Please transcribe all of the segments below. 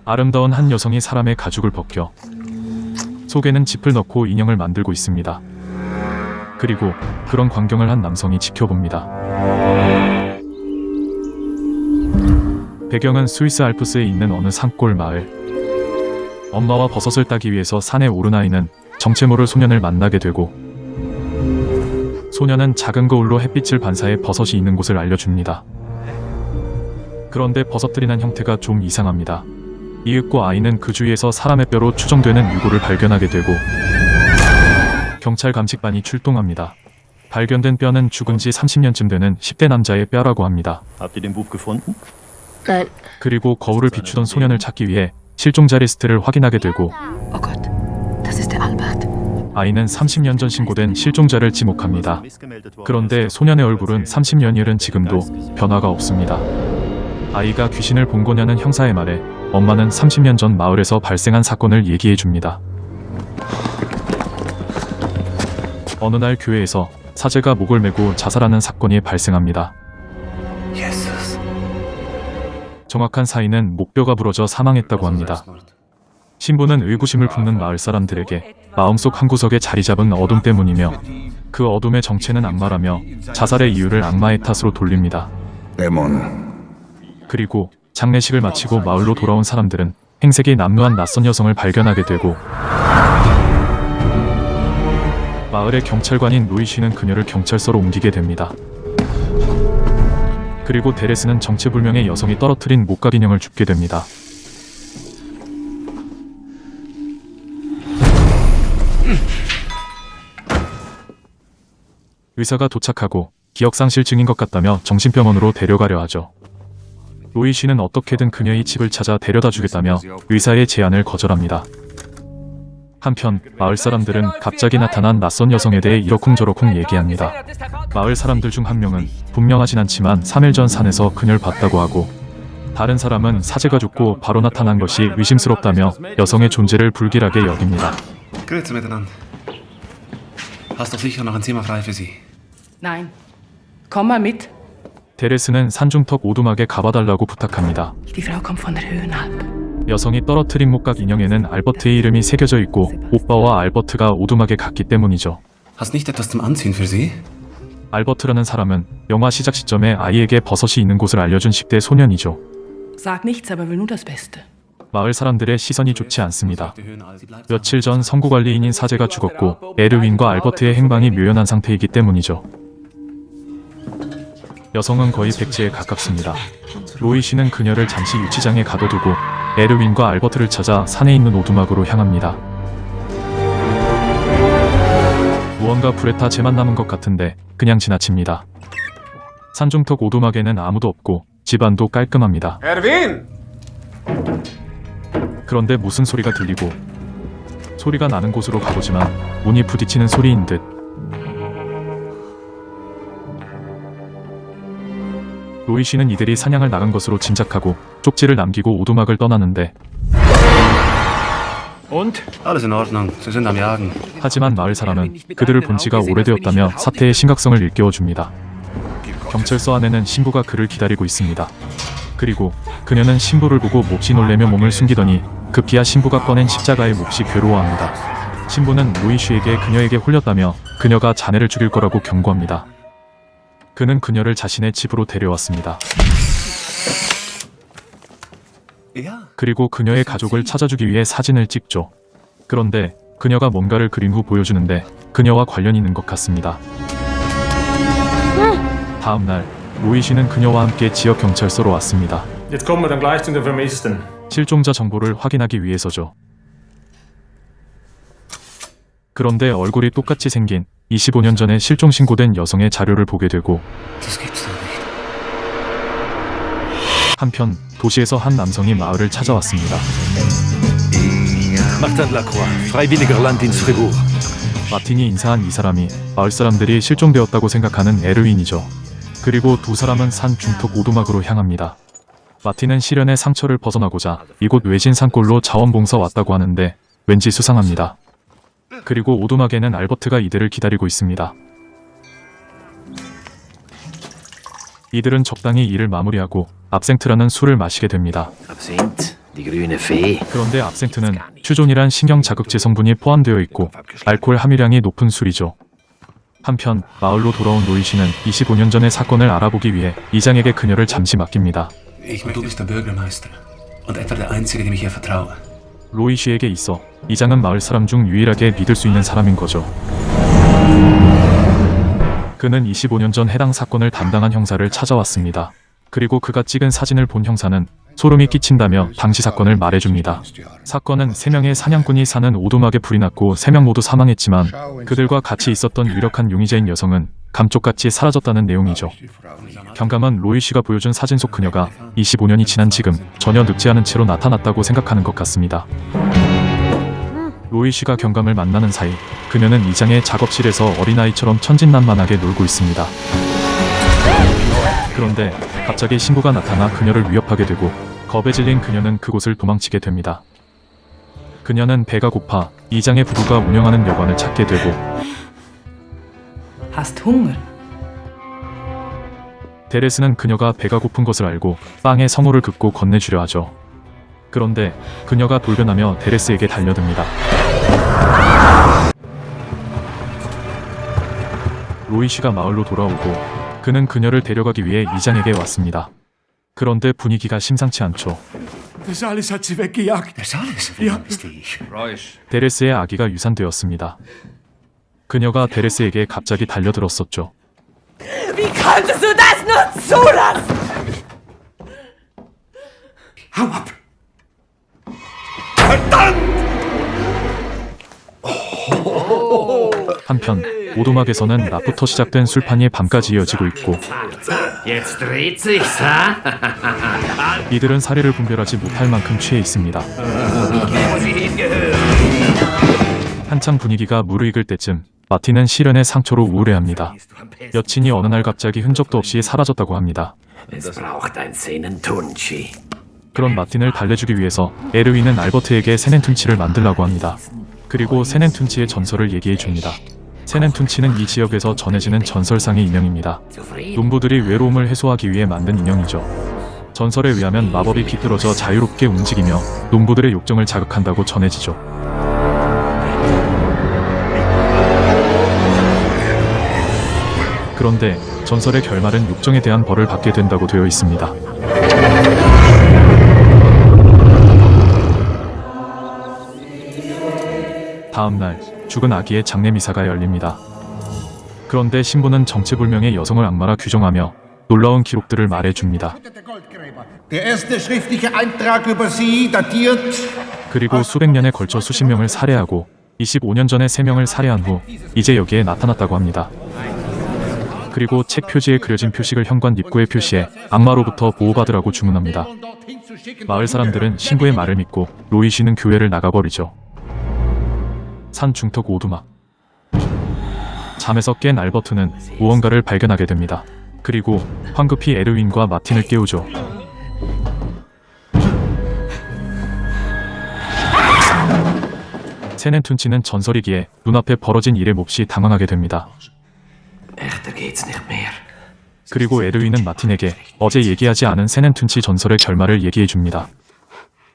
아름다운 한 여성이 사람의 가죽을 벗겨 속에는 짚을 넣고 인형을 만들고 있습니다. 그리고 그런 광경을 한 남성이 지켜봅니다. 배경은 스위스 알프스에 있는 어느 산골 마을. 엄마와 버섯을 따기 위해서 산에 오른 아이는 정체 모를 소년을 만나게 되고, 소년은 작은 거울로 햇빛을 반사해 버섯이 있는 곳을 알려줍니다. 그런데 버섯들이 난 형태가 좀 이상합니다. 이윽고 아이는 그 주위에서 사람의 뼈로 추정되는 유골을 발견하게 되고, 경찰 감식반이 출동합니다. 발견된 뼈는 죽은 지 30년쯤 되는 10대 남자의 뼈라고 합니다. Habt ihr den Bub gefunden? Nein. 그리고 거울을 비추던 소년을 찾기 위해 실종자 리스트를 확인하게 되고, Oh Gott, das ist der Albert. 아이는 30년 전 신고된 실종자를 지목합니다. 그런데 소년의 얼굴은 30년이 흐른 지금도 변화가 없습니다. 아이가 귀신을 본 거냐는 형사의 말에 엄마는 30년 전 마을에서 발생한 사건을 얘기해 줍니다. 어느 날 교회에서 사제가 목을 메고 자살하는 사건이 발생합니다. 정확한 사인은 목뼈가 부러져 사망했다고 합니다. 신부는 의구심을 품는 마을 사람들에게 마음속 한구석에 자리 잡은 어둠 때문이며, 그 어둠의 정체는 악마라며 자살의 이유를 악마의 탓으로 돌립니다. 그리고 장례식을 마치고 마을로 돌아온 사람들은 행색이 남루한 낯선 여성을 발견하게 되고, 마을의 경찰관인 로이 씨는 그녀를 경찰서로 옮기게 됩니다. 그리고 데레스는 정체불명의 여성이 떨어뜨린 목각 인형을 줍게 됩니다. 의사가 도착하고 기억상실 증인 것 같다며 정신병원으로 데려가려 하죠. 로이 씨는 어떻게든 그녀의 집을 찾아 데려다 주겠다며 의사의 제안을 거절합니다. 한편 마을 사람들은 갑자기 나타난 낯선 여성에 대해 이러쿵저러쿵 얘기합니다. 마을 사람들 중 한 명은 분명하진 않지만 3일 전 산에서 그녀를 봤다고 하고, 다른 사람은 사제가 죽고 바로 나타난 것이 의심스럽다며 여성의 존재를 불길하게 여깁니다. Grüezi miteinander. Hast doch sicher noch ein Zimmer frei für Sie. Nein. Komm mal mit. 데레스는 산중턱 오두막에 가봐달라고 부탁합니다. Die Frau kommt von der Höhenalp. 여성이 떨어뜨린 목각 인형에는 알버트의 이름이 새겨져 있고, 오빠와 알버트가 오두막에 갔기 때문이죠. Hast nicht etwas zum Anziehen für Sie? 알버트라는 사람은 영화 시작 시점에 아이에게 버섯이 있는 곳을 알려준 10대 소년이죠. Sag nichts, aber will nur das Beste. 마을 사람들의 시선이 좋지 않습니다. 며칠 전 성구관리인인 사제가 죽었고 에르윈과 알버트의 행방이 묘연한 상태이기 때문이죠. 여성은 거의 백지에 가깝습니다. 로이 씨는 그녀를 잠시 유치장에 가둬두고 에르윈과 알버트를 찾아 산에 있는 오두막으로 향합니다. 무언가 불에 타 재만 남은 것 같은데 그냥 지나칩니다. 산중턱 오두막에는 아무도 없고 집안도 깔끔합니다. Erwin! 그런데 무슨 소리가 들리고, 소리가 나는 곳으로 가보지만 문이 부딪히는 소리인 듯. 로이 씨는 이들이 사냥을 나간 것으로 짐작하고 쪽지를 남기고 오두막을 떠나는데, Und? Alles in Ordnung. Sie sind am Jagen. 하지만 마을 사람은 그들을 본 지가 오래되었다며 사태의 심각성을 일깨워줍니다. 경찰서 안에는 신부가 그를 기다리고 있습니다. 그리고 그녀는 신부를 보고 몹시 놀래며 몸을 숨기더니 급기야 신부가 꺼낸 십자가에 몹시 괴로워합니다. 신부는 로이 씨에게 그녀에게 홀렸다며 그녀가 자네를 죽일 거라고 경고합니다. 그는 그녀를 자신의 집으로 데려왔습니다. 그리고 그녀의 가족을 찾아주기 위해 사진을 찍죠. 그런데 그녀가 뭔가를 그린 후 보여주는데 그녀와 관련이 있는 것 같습니다. 다음 날 로이 씨는 그녀와 함께 지역 경찰서로 왔습니다. Jetzt kommen wir dann gleich zu den Vermissten. 실종자 정보를 확인하기 위해서죠. 그런데 얼굴이 똑같이 생긴 25년 전에 실종 신고된 여성의 자료를 보게 되고, Das gibt's doch nicht. 한편 도시에서 한 남성이 마을을 찾아왔습니다. Martin Lacroix, Freiwilliger Landdienst Fribourg. 마틴이 인사한 이 사람이 마을 사람들이 실종되었다고 생각하는 에르윈이죠. 그리고 두 사람은 산 중턱 오두막으로 향합니다. 마틴은 시련의 상처를 벗어나고자 이곳 외진 산골로 자원봉사 왔다고 하는데 왠지 수상합니다. 그리고 오두막에는 알버트가 이들을 기다리고 있습니다. 이들은 적당히 일을 마무리하고 압생트라는 술을 마시게 됩니다. Absinth? Die grüne Fee. 그런데 압센트는 퓨존이란 신경 자극제 성분이 포함되어 있고 알코올 함유량이 높은 술이죠. 한편 마을로 돌아온 로이 씨는 25년 전의 사건을 알아보기 위해 이장에게 그녀를 잠시 맡깁니다. Und du bist der Bürgermeister. Und etwa der Einzige, dem ich hier vertraue. 로이 씨에게 있어 이장은 마을 사람 중 유일하게 믿을 수 있는 사람인 거죠. 그는 25년 전 해당 사건을 담당한 형사를 찾아왔습니다. 그리고 그가 찍은 사진을 본 형사는 소름이 끼친다며 당시 사건을 말해줍니다. 사건은 3명의 사냥꾼이 사는 오두막에 불이 났고 3명 모두 사망했지만 그들과 같이 있었던 유력한 용의자인 여성은 감쪽같이 사라졌다는 내용이죠. 경감은 로이 씨가 보여준 사진 속 그녀가 25년이 지난 지금 전혀 늙지 않은 채로 나타났다고 생각하는 것 같습니다. 로이 씨가 경감을 만나는 사이 그녀는 이장의 작업실에서 어린아이처럼 천진난만하게 놀고 있습니다. 그런데 갑자기 신부가 나타나 그녀를 위협하게 되고 겁에 질린 그녀는 그곳을 도망치게 됩니다. 그녀는 배가 고파 이장의 부부가 운영하는 여관을 찾게 되고 Hast Hunger? 데레스는 그녀가 배가 고픈 것을 알고 빵에 성호를 긋고 건네주려 하죠. 그런데 그녀가 돌변하며 데레스에게 달려듭니다. 로이 씨가 마을로 돌아오고 그는 그녀를 데려가기 위해 이장에게 왔습니다. 그런데 분위기가 심상치 않죠. Der Salis hat sie weggejagt. Der Salis? Wer ist ich? 데레스의 아기가 유산되었습니다. 그녀가 데레스에게 갑자기 달려들었었죠. Wie konntest du das nur zulassen? Hau ab! 한편 오두막에서는 낮부터 시작된 술판이 밤까지 이어지고 있고 Jetzt dreht sich's, ha? 이들은 사례를 분별하지 못할 만큼 취해 있습니다. 한창 분위기가 무르익을 때쯤 마틴은 시련의 상처로 우울해합니다. 여친이 어느 날 갑자기 흔적도 없이 사라졌다고 합니다. Es braucht ein Senentunchi. 그런 마틴을 달래주기 위해서 에르윈은 알버트에게 세넨툰치를 만들라고 합니다. 그리고 세넨툰치의 전설을 얘기해 줍니다. 세넨툰치는 이 지역에서 전해지는 전설상의 인형입니다. 농부들이 외로움을 해소하기 위해 만든 인형이죠. 전설에 의하면 마법이 깃들어져 자유롭게 움직이며 농부들의 욕정을 자극한다고 전해지죠. 그런데 전설의 결말은 욕정에 대한 벌을 받게 된다고 되어 있습니다. 다음날 죽은 아기의 장례 미사가 열립니다. 그런데 신부는 정체불명의 여성을 악마라 규정하며 놀라운 기록들을 말해줍니다. Der erste schriftliche Eintrag über sie datiert 그리고 수백 년에 걸쳐 수십 명을 살해하고 25년 전에 3명을 살해한 후 이제 여기에 나타났다고 합니다. 그리고 책 표지에 그려진 표식을 현관 입구에 표시해 악마로부터 보호받으라고 주문합니다. 마을 사람들은 신부의 말을 믿고 로이 씨는 교회를 나가버리죠. 산 중턱 오두막. 잠에서 깬 알버트는 무언가를 발견하게 됩니다. 그리고 황급히 에르윈과 마틴을 깨우죠. 세넨툰치는 전설이기에 눈앞에 벌어진 일에 몹시 당황하게 됩니다. Echter geht's nicht mehr. 그리고 에르윈은 마틴에게 어제 얘기하지 않은 세넨툰치 전설의 결말을 얘기해줍니다.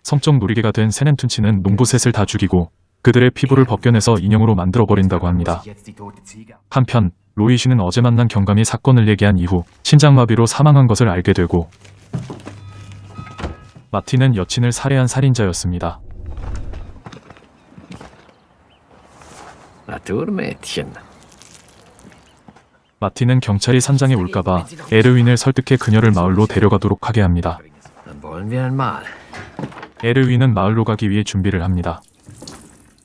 성적 놀이개가 된 세넨툰치는 농부 셋을 다 죽이고 그들의 피부를 벗겨내서 인형으로 만들어버린다고 합니다. 한편 로이 씨는 어제 만난 경감이 사건을 얘기한 이후 심장마비로 사망한 것을 알게 되고 마틴은 여친을 살해한 살인자였습니다. Naturmädchen. 마틴은 경찰이 산장에 올까봐 에르윈을 설득해 그녀를 마을로 데려가도록 하게 합니다. Dann wollen wir einmal. 에르윈은 마을로 가기 위해 준비를 합니다.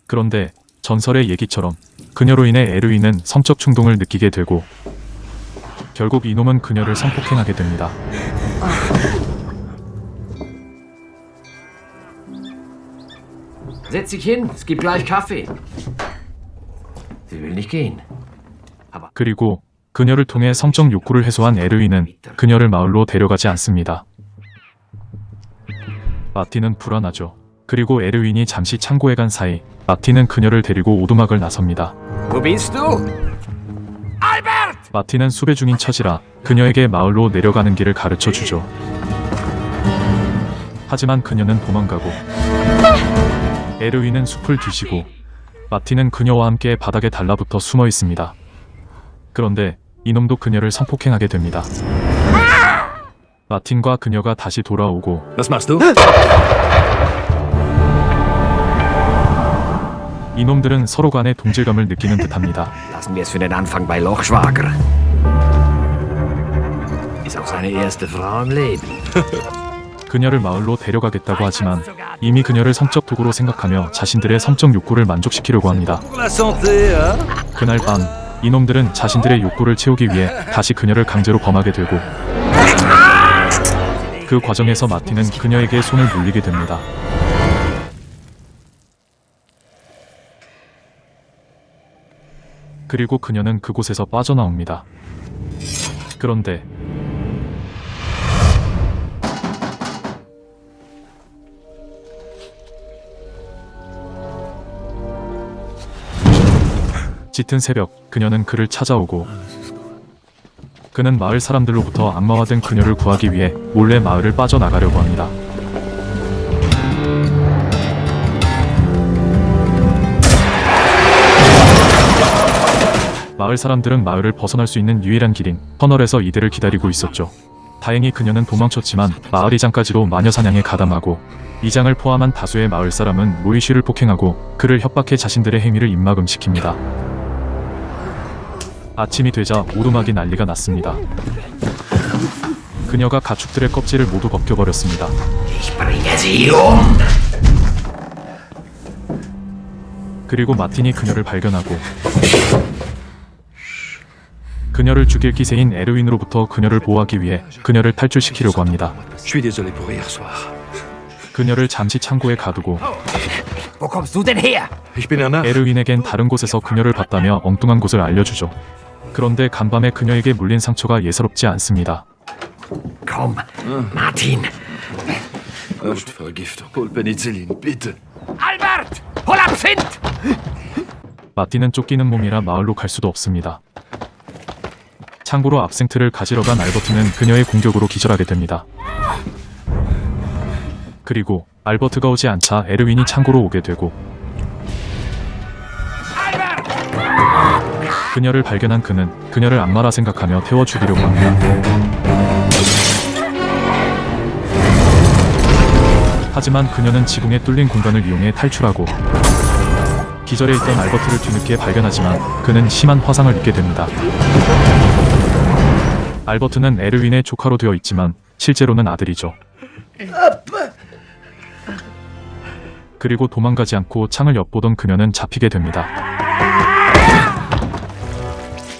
그런데 전설의 얘기처럼 그녀로 인해 에르윈은 성적 충동을 느끼게 되고 결국 이놈은 그녀를 성폭행하게 됩니다. Setz dich hin, es gibt gleich Kaffee. Sie will nicht gehen. 그리고 그녀를 통해 성적 욕구를 해소한 에르윈은 그녀를 마을로 데려가지 않습니다. 마틴은 불안하죠. 그리고 에르윈이 잠시 창고에 간 사이 마틴은 그녀를 데리고 오두막을 나섭니다. Wo bist du? 마틴은 수배 중인 처지라 그녀에게 마을로 내려가는 길을 가르쳐 주죠. 하지만 그녀는 도망가고 에르윈은 숲을 뒤지고 마틴은 그녀와 함께 바닥에 달라붙어 숨어 있습니다. 그런데 이놈도 그녀를 성폭행하게 됩니다. 마틴과 그녀가 다시 돌아오고 Was machst du? 이놈들은 서로 간의 동질감을 느끼는 듯합니다. Lassen wir es für den Anfang bei Lochschwager. Ist auch seine erste Frau im Leben. 그녀를 마을로 데려가겠다고 하지만 이미 그녀를 성적 도구로 생각하며 자신들의 성적 욕구를 만족시키려고 합니다. Pour la santé, hein? 그날 밤 이놈들은 자신들의 욕구를 채우기 위해 다시 그녀를 강제로 범하게 되고 그 과정에서 마틴은 그녀에게 손을 물리게 됩니다. 그리고 그녀는 그곳에서 빠져나옵니다. 그런데 짙은 새벽, 그녀는 그를 찾아오고 그는 마을 사람들로부터 악마화된 그녀를 구하기 위해 몰래 마을을 빠져나가려고 합니다. 마을 사람들은 마을을 벗어날 수 있는 유일한 길인 터널에서 이들을 기다리고 있었죠. 다행히 그녀는 도망쳤지만 마을 이장까지도 마녀 사냥에 가담하고 이장을 포함한 다수의 마을 사람은 로이쉬를 폭행하고 그를 협박해 자신들의 행위를 입막음시킵니다. 아침이 되자 오두막이 난리가 났습니다. 그녀가 가축들의 껍질을 모두 벗겨버렸습니다. Ich bringe sie um. 그리고 마틴이 그녀를 발견하고 그녀를 죽일 기세인 에르윈으로부터 그녀를 보호하기 위해 그녀를 탈출시키려고 합니다. Je suis désolé pour hier soir. 그녀를 잠시 창고에 가두고 Wo kommst du denn her? Ich bin ein Narr. 에르윈에겐 다른 곳에서 그녀를 봤다며 엉뚱한 곳을 알려주죠. 그런데 간밤에 그녀에게 물린 상처가 예사롭지 않습니다. Komm, Martin. Vergiftung. Hol Penicillin, bitte. Albert, hol Absinth. 마틴은 쫓기는 몸이라 마을로 갈 수도 없습니다. 참고로 압생트를 가지러 간 알버트는 그녀의 공격으로 기절하게 됩니다. 그리고 알버트가 오지 않자 에르윈이 창고로 오게 되고 그녀를 발견한 그는 그녀를 악마라 생각하며 태워 죽이려고 합니다. 하지만 그녀는 지붕에 뚫린 공간을 이용해 탈출하고 기절해 있던 알버트를 뒤늦게 발견하지만 그는 심한 화상을 입게 됩니다. 알버트는 에르윈의 조카로 되어 있지만 실제로는 아들이죠. 그리고 도망가지 않고 창을 엿보던 그녀는 잡히게 됩니다.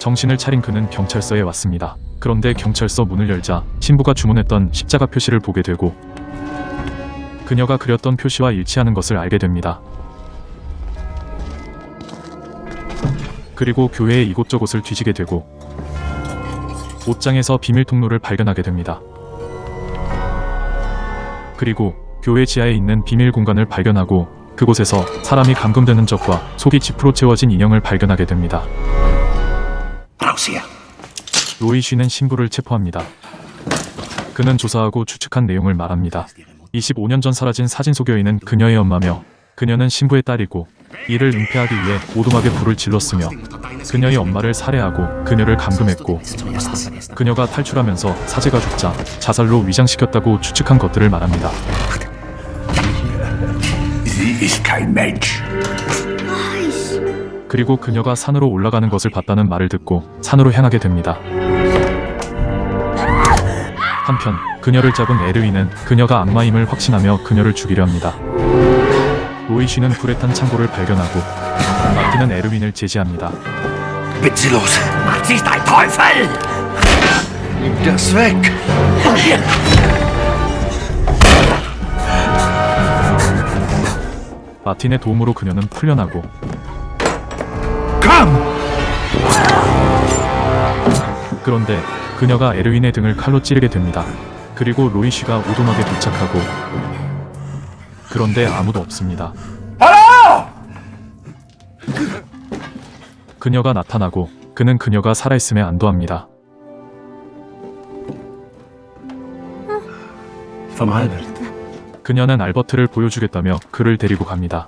정신을 차린 그는 경찰서에 왔습니다. 그런데 경찰서 문을 열자 신부가 주문했던 십자가 표시를 보게 되고 그녀가 그렸던 표시와 일치하는 것을 알게 됩니다. 그리고 교회의 이곳저곳을 뒤지게 되고 옷장에서 비밀 통로를 발견하게 됩니다. 그리고 교회 지하에 있는 비밀 공간을 발견하고 그곳에서 사람이 감금되는 적과 속이 지프로 채워진 인형을 발견하게 됩니다. 로이쉬는 신부를 체포합니다. 그는 조사하고 추측한 내용을 말합니다. 25년 전 사라진 사진 소교인은 그녀의 엄마며 그녀는 신부의 딸이고 이를 은폐하기 위해 오두막에 불을 질렀으며 그녀의 엄마를 살해하고 그녀를 감금했고 그녀가 탈출하면서 사제가 죽자 자살로 위장시켰다고 추측한 것들을 말합니다. 그리고 그녀가 산으로 올라가는 것을 봤다는 말을 듣고 산으로 향하게 됩니다. 한편 그녀를 잡은 에르윈은 그녀가 악마임을 확신하며 그녀를 죽이려 합니다. 로이쉬는 불에 탄 창고를 발견하고 마틴은 에르윈을 제지합니다. Witzlos. Mach dich dein Teufel! Nimm das weg. 마틴의 도움으로 그녀는 풀려나고 그런데 그녀가 에르윈의 등을 칼로 찌르게 됩니다. 그리고 로이쉬가 오두막에 도착하고 그런데 아무도 없습니다. 그녀가 나타나고 그는 그녀가 살아있음에 안도합니다. Vom Albert. 그녀는 알버트를 보여주겠다며 그를 데리고 갑니다.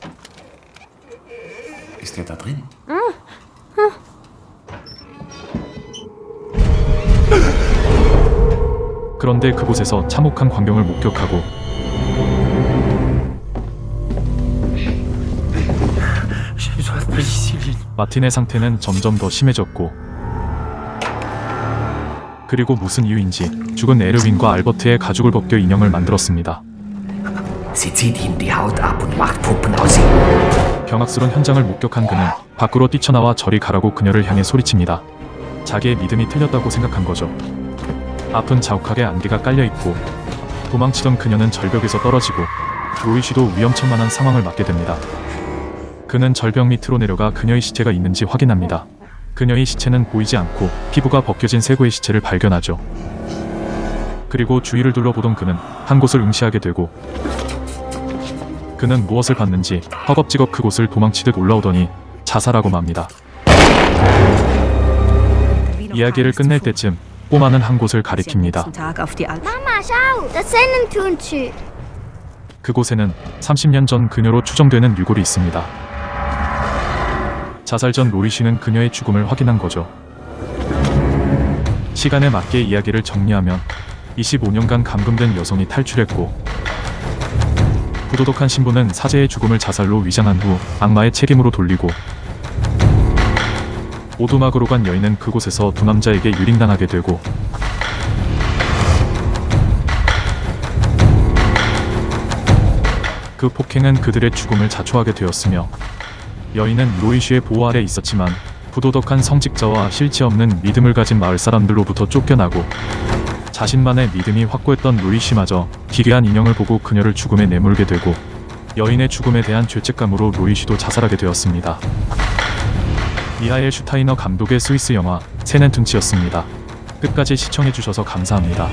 Ist der da drin? 그런데 그곳에서 참혹한 광경을 목격하고 마틴의 상태는 점점 더 심해졌고 그리고 무슨 이유인지 죽은 에르윈과 알버트의 가죽을 벗겨 인형을 만들었습니다. Sie zieht ihm die Haut ab und macht Puppen aus ihm. 경악스러운 현장을 목격한 그는 밖으로 뛰쳐나와 저리 가라고 그녀를 향해 소리칩니다. 자기의 믿음이 틀렸다고 생각한 거죠. 앞은 자욱하게 안개가 깔려있고 도망치던 그녀는 절벽에서 떨어지고 로이쉬도 위험천만한 상황을 맞게 됩니다. 그는 절벽 밑으로 내려가 그녀의 시체가 있는지 확인합니다. 그녀의 시체는 보이지 않고 피부가 벗겨진 쇠고의 시체를 발견하죠. 그리고 주위를 둘러보던 그는 한 곳을 응시하게 되고 그는 무엇을 봤는지 허겁지겁 그곳을 도망치듯 올라오더니 자살하고 맙니다. 이야기를 끝낼 때쯤 꼬마는 한 곳을 가리킵니다. Mama, schau, das Sennentuntyp. 그곳에는 30년 전 그녀로 추정되는 유골이 있습니다. 자살 전 로이쉬는 그녀의 죽음을 확인한 거죠. 시간에 맞게 이야기를 정리하면 25년간 감금된 여성이 탈출했고 부도덕한 신부는 사제의 죽음을 자살로 위장한 후 악마의 책임으로 돌리고 오두막으로 간 여인은 그곳에서 두 남자에게 유린당하게 되고 그 폭행은 그들의 죽음을 자초하게 되었으며 여인은 로이쉬의 보호 아래 있었지만 부도덕한 성직자와 실체 없는 믿음을 가진 마을 사람들로부터 쫓겨나고 자신만의 믿음이 확고했던 로이쉬마저 기괴한 인형을 보고 그녀를 죽음에 내몰게 되고 여인의 죽음에 대한 죄책감으로 로이쉬도 자살하게 되었습니다. 미하엘 슈타이너 감독의 스위스 영화 세넨툰치였습니다. 끝까지 시청해주셔서 감사합니다.